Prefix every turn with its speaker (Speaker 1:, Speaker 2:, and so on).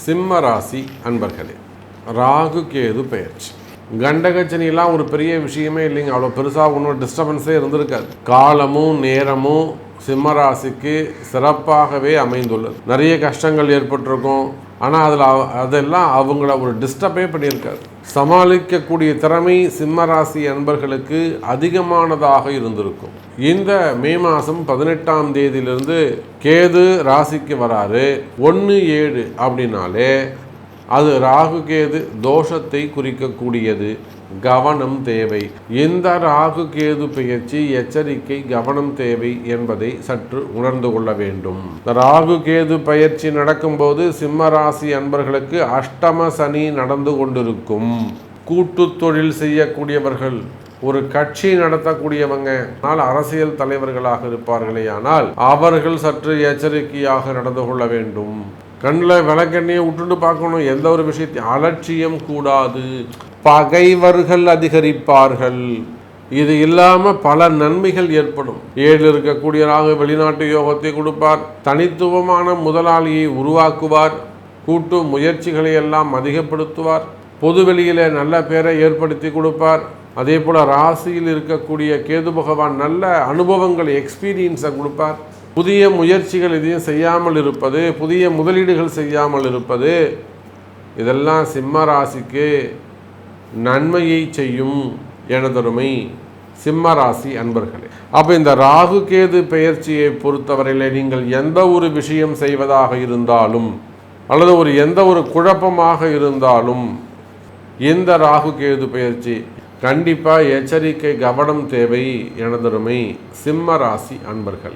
Speaker 1: சிம்ம ராசி அன்பர்களே, ராகு கேது பெயர்ச்சி. கண்டகச்சனிலாம் ஒரு பெரிய விஷயமே இல்லைங்க. அவ்வளோ பெருசாக ஒன்றும் டிஸ்டர்பன்ஸே இருந்திருக்காது. காலமும் நேரமும் சிம்ம ராசிக்கு சிறப்பாகவே அமைந்துள்ளது. நிறைய கஷ்டங்கள் ஏற்பட்டிருக்கும், ஆனால் அதெல்லாம் அவங்கள ஒரு டிஸ்டர்பே பண்ணியிருக்காது. சமாளிக்கக்கூடிய திறமை சிம்ம ராசி அன்பர்களுக்கு அதிகமானதாக இருந்திருக்கும். இந்த மே மாதம் 18ஆம் தேதியிலிருந்து கேது ராசிக்கு வராரு. 1-7 அப்படின்னாலே அது ராகு கேது தோஷத்தை குறிக்கக்கூடியது. கவனம் தேவை. இந்த ராகு கேது பெயர்ச்சி எச்சரிக்கை, கவனம் தேவை என்பதை சற்று உணர்ந்து கொள்ள வேண்டும். ராகு கேது பயிற்சி நடக்கும்போது சிம்ம ராசி அன்பர்களுக்கு அஷ்டம சனி நடந்து கொண்டிருக்கும். கூட்டு தொழில் செய்யக்கூடியவர்கள், ஒரு கட்சி நடத்தக்கூடியவங்க, அரசியல் தலைவர்களாக இருப்பார்களே ஆனால் அவர்கள் சற்று எச்சரிக்கையாக நடந்து கொள்ள வேண்டும். கண்ணில் விளக்கெண்ணையை விட்டுட்டு பார்க்கணும். எந்த ஒரு விஷயத்தையும் அலட்சியம் கூடாது. பகைவர்கள் அதிகரிப்பார்கள். இது இல்லாமல் பல நன்மைகள் ஏற்படும். 7 இருக்கக்கூடிய ராகு வெளிநாட்டு யோகத்தை கொடுப்பார். தனித்துவமான முதலாளியை உருவாக்குவார். கூட்டு முயற்சிகளை எல்லாம் அதிகப்படுத்துவார். பொதுவெளியில் நல்ல பேரை ஏற்படுத்தி கொடுப்பார். அதே போல் ராசியில் இருக்கக்கூடிய கேது பகவான் நல்ல அனுபவங்கள், எக்ஸ்பீரியன்ஸை கொடுப்பார். புதிய முயற்சிகள் எதையும் செய்யாமல் இருப்பது, புதிய முதலீடுகள் செய்யாமல் இருப்பது, இதெல்லாம் சிம்ம ராசிக்கு நன்மையை செய்யும் எனதருமை சிம்ம ராசி அன்பர்களே. அப்போ இந்த ராகு கேது பெயர்ச்சியை பொறுத்தவரையில் நீங்கள் எந்த ஒரு விஷயம் செய்வதாக இருந்தாலும் அல்லது எந்த ஒரு குழப்பமாக இருந்தாலும் இந்த ராகு கேது பெயர்ச்சி கண்டிப்பாக எச்சரிக்கை, கவனம் தேவை எனதருமை சிம்ம ராசி அன்பர்களே.